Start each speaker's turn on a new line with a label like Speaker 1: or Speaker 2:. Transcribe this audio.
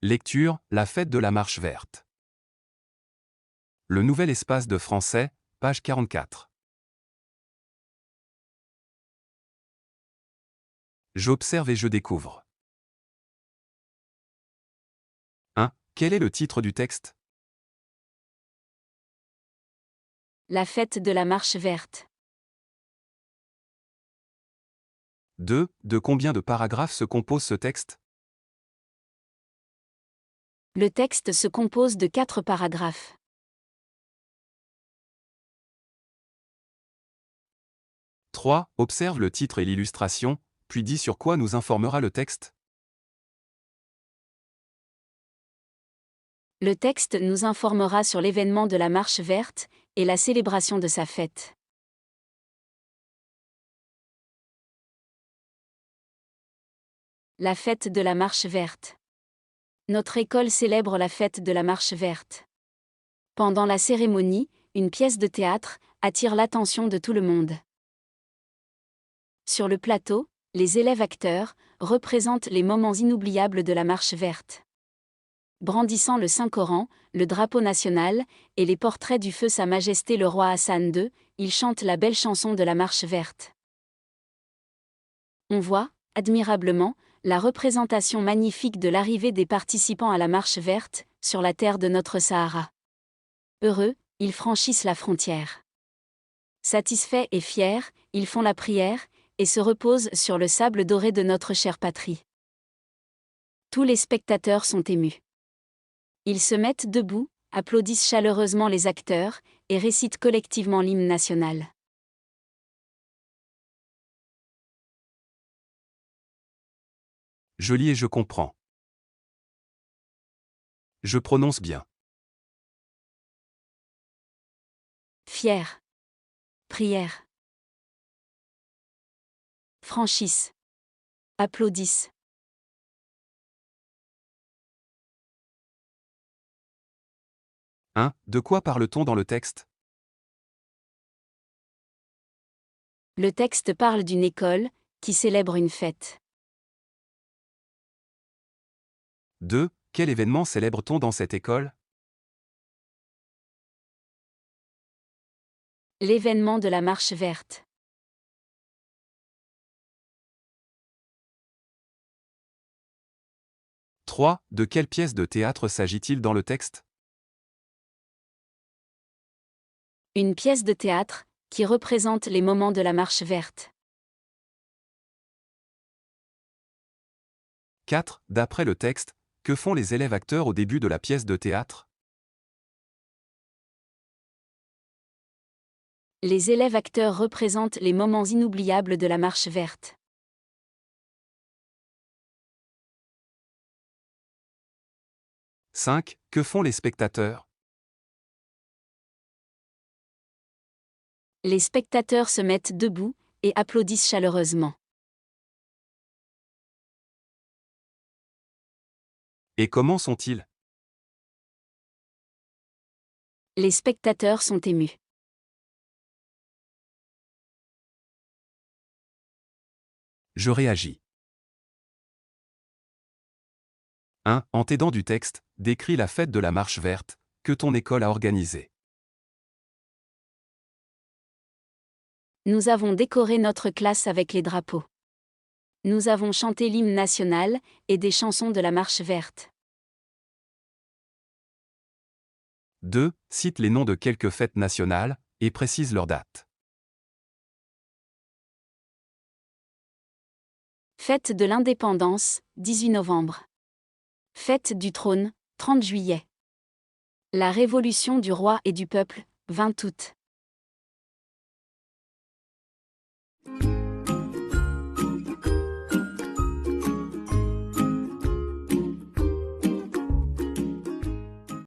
Speaker 1: Lecture, la fête de la marche verte. Le nouvel espace de français, page 44. J'observe et je découvre. 1. Quel est le titre du texte?
Speaker 2: La fête de la marche verte.
Speaker 1: 2. De combien de paragraphes se compose ce texte?
Speaker 2: Le texte se compose de 4 paragraphes.
Speaker 1: 3. Observe le titre et l'illustration, puis dis sur quoi nous informera le texte.
Speaker 2: Le texte nous informera sur l'événement de la marche verte et la célébration de sa fête. La fête de la marche verte. Notre école célèbre la fête de la marche verte. Pendant la cérémonie, une pièce de théâtre attire l'attention de tout le monde. Sur le plateau, les élèves acteurs représentent les moments inoubliables de la marche verte. Brandissant le Saint-Coran, le drapeau national, et les portraits du feu Sa Majesté le roi Hassan II, ils chantent la belle chanson de la marche verte. On voit, admirablement, la représentation magnifique de l'arrivée des participants à la marche verte, sur la terre de notre Sahara. Heureux, ils franchissent la frontière. Satisfaits et fiers, ils font la prière, et se reposent sur le sable doré de notre chère patrie. Tous les spectateurs sont émus. Ils se mettent debout, applaudissent chaleureusement les acteurs, et récitent collectivement l'hymne national.
Speaker 1: Je lis et je comprends. Je prononce bien.
Speaker 2: Fiers. Prière. Franchissent. Applaudissent.
Speaker 1: De quoi parle-t-on dans le texte?
Speaker 2: Le texte parle d'une école qui célèbre une fête.
Speaker 1: 2. Quel événement célèbre-t-on dans cette école?
Speaker 2: L'événement de la marche verte.
Speaker 1: 3. De quelle pièce de théâtre s'agit-il dans le texte?
Speaker 2: Une pièce de théâtre qui représente les moments de la marche verte.
Speaker 1: 4. D'après le texte, que font les élèves acteurs au début de la pièce de théâtre?
Speaker 2: Les élèves acteurs représentent les moments inoubliables de la marche verte.
Speaker 1: 5. Que font les spectateurs?
Speaker 2: Les spectateurs se mettent debout et applaudissent chaleureusement.
Speaker 1: Et comment sont-ils?
Speaker 2: Les spectateurs sont émus.
Speaker 1: Je réagis. 1. En t'aidant du texte, décris la fête de la marche verte, que ton école a organisée.
Speaker 2: Nous avons décoré notre classe avec les drapeaux. Nous avons chanté l'hymne national et des chansons de la marche verte.
Speaker 1: 2. Cite les noms de quelques fêtes nationales, et précise leur date.
Speaker 2: Fête de l'indépendance, 18 novembre. Fête du trône, 30 juillet. La révolution du roi et du peuple, 20 août.